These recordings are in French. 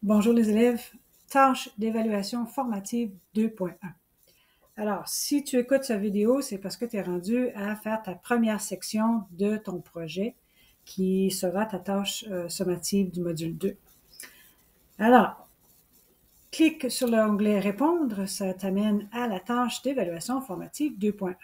Bonjour les élèves, tâche d'évaluation formative 2.1. Alors, si tu écoutes cette vidéo, c'est parce que tu es rendu à faire ta première section de ton projet qui sera ta tâche sommative du module 2. Alors, clique sur l'onglet Répondre, ça t'amène à la tâche d'évaluation formative 2.1.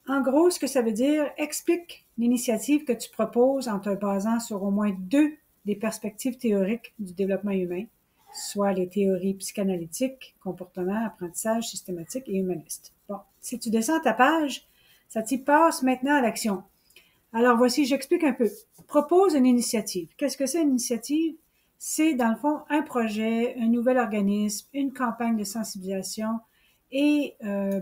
En gros, ce que ça veut dire, explique l'initiative que tu proposes en te basant sur au moins deux des perspectives théoriques du développement humain, soit les théories psychanalytiques, comportement, apprentissage, systématique et humaniste. Bon, si tu descends ta page, ça t'y passe maintenant à l'action. Alors voici, j'explique un peu. Propose une initiative. Qu'est-ce que c'est une initiative? C'est dans le fond un projet, un nouvel organisme, une campagne de sensibilisation et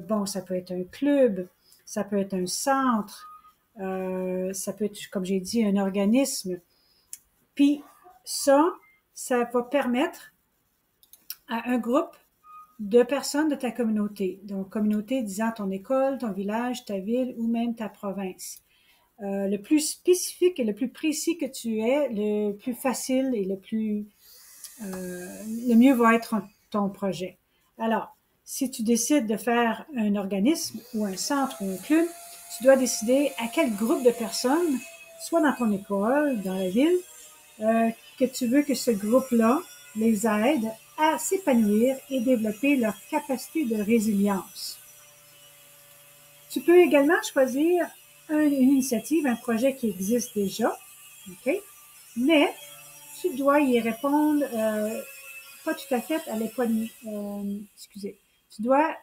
bon, ça peut être un club, ça peut être un centre, ça peut être, comme j'ai dit, un organisme. Puis ça va permettre à un groupe de personnes de ta communauté. Donc, communauté disant ton école, ton village, ta ville ou même ta province. Le plus spécifique et le plus précis que tu es, le plus facile et le mieux va être ton projet. Alors, si tu décides de faire un organisme ou un centre ou un club, tu dois décider à quel groupe de personnes, soit dans ton école, dans la ville, que tu veux que ce groupe-là les aide à s'épanouir et développer leur capacité de résilience. Tu peux également choisir une initiative, un projet qui existe déjà, ok? Mais tu dois y répondre, pas tout à fait à l'époque, excusez, tu dois,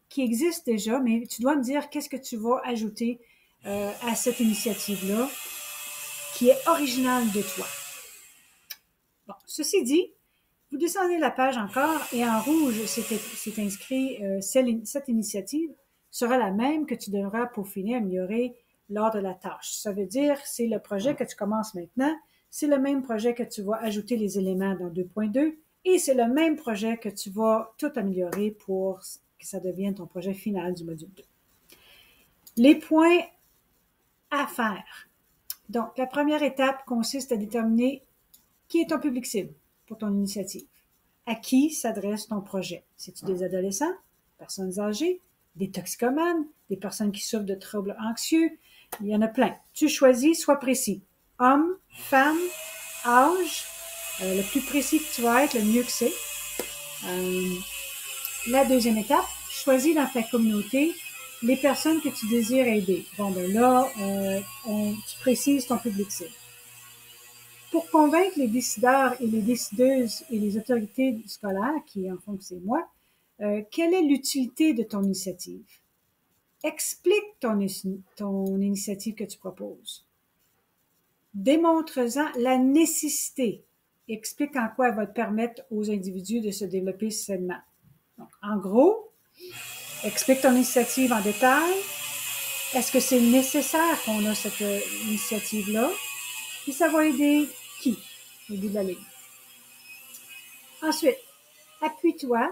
qui existe déjà, mais tu dois me dire qu'est-ce que tu vas ajouter à cette initiative-là, qui est originale de toi. Bon, ceci dit, vous descendez la page encore et en rouge, c'est inscrit cette initiative sera la même que tu devras peaufiner, améliorer lors de la tâche. Ça veut dire c'est le projet que tu commences maintenant, c'est le même projet que tu vas ajouter les éléments dans 2.2 et c'est le même projet que tu vas tout améliorer pour que ça devienne ton projet final du module 2. Les points à faire. Donc, la première étape consiste à déterminer qui est ton public cible pour ton initiative. À qui s'adresse ton projet? C'est-tu des adolescents, personnes âgées, des toxicomanes, des personnes qui souffrent de troubles anxieux? Il y en a plein. Tu choisis, sois précis. Homme, femme, âge, le plus précis que tu vas être, le mieux que c'est. La deuxième étape, choisis dans ta communauté les personnes que tu désires aider. Bon, ben là, tu précises ton public cible. Pour convaincre les décideurs et les décideuses et les autorités scolaires, qui en font que c'est moi, quelle est l'utilité de ton initiative? Explique ton initiative que tu proposes. Démontre-en la nécessité. Explique en quoi elle va te permettre aux individus de se développer sainement. Donc, en gros, explique ton initiative en détail. Est-ce que c'est nécessaire qu'on a cette initiative-là? Puis ça va aider qui au bout de la ligne? Ensuite, appuie-toi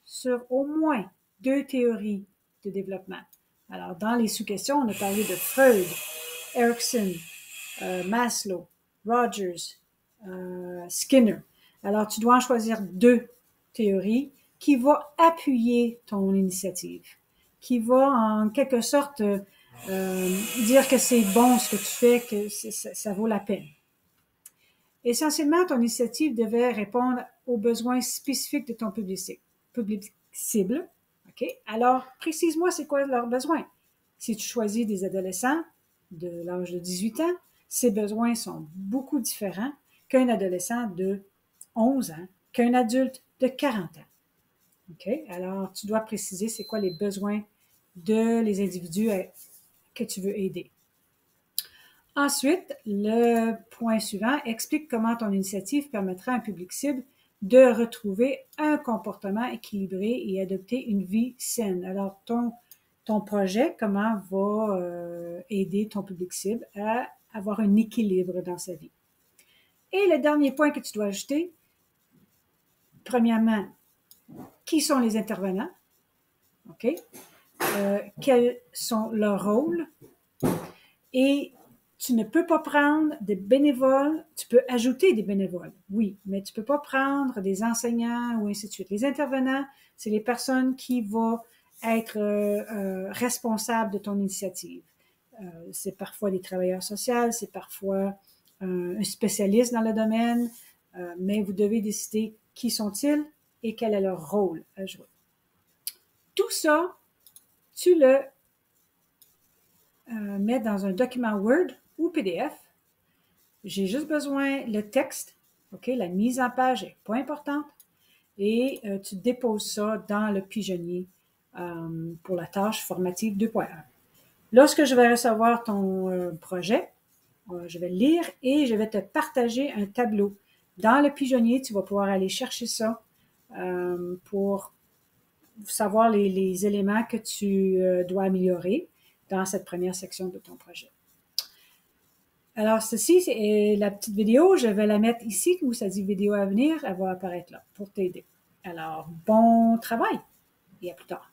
sur au moins deux théories de développement. Alors, dans les sous-questions, on a parlé de Freud, Erikson, Maslow, Rogers, Skinner. Alors, tu dois en choisir deux théories qui vont appuyer ton initiative, qui vont en quelque sorte dire que c'est bon ce que tu fais, que ça vaut la peine. Essentiellement, ton initiative devait répondre aux besoins spécifiques de ton public cible. OK? Alors, précise-moi c'est quoi leurs besoins. Si tu choisis des adolescents de l'âge de 18 ans, ces besoins sont beaucoup différents qu'un adolescent de 11 ans, qu'un adulte de 40 ans. OK? Alors, tu dois préciser c'est quoi les besoins de les individus que tu veux aider. Ensuite, le point suivant explique comment ton initiative permettra à un public cible de retrouver un comportement équilibré et adopter une vie saine. Alors, ton projet, comment va aider ton public cible à avoir un équilibre dans sa vie. Et le dernier point que tu dois ajouter, premièrement, qui sont les intervenants? OK? Quels sont leurs rôles? Et Tu ne peux pas prendre des bénévoles, tu peux ajouter des bénévoles, oui, mais tu peux pas prendre des enseignants ou ainsi de suite. Les intervenants, c'est les personnes qui vont être responsables de ton initiative. C'est parfois des travailleurs sociaux, c'est parfois un spécialiste dans le domaine, mais vous devez décider qui sont-ils et quel est leur rôle à jouer. Tout ça, tu le mets dans un document Word ou PDF. J'ai juste besoin le texte, ok, la mise en page est pas importante, et tu déposes ça dans le pigeonnier pour la tâche formative 2.1. Lorsque je vais recevoir ton projet, je vais le lire et je vais te partager un tableau. Dans le pigeonnier, tu vas pouvoir aller chercher ça pour savoir les éléments que tu dois améliorer dans cette première section de ton projet. Alors, ceci, c'est la petite vidéo. Je vais la mettre ici, où ça dit vidéo à venir. Elle va apparaître là pour t'aider. Alors, bon travail et à plus tard.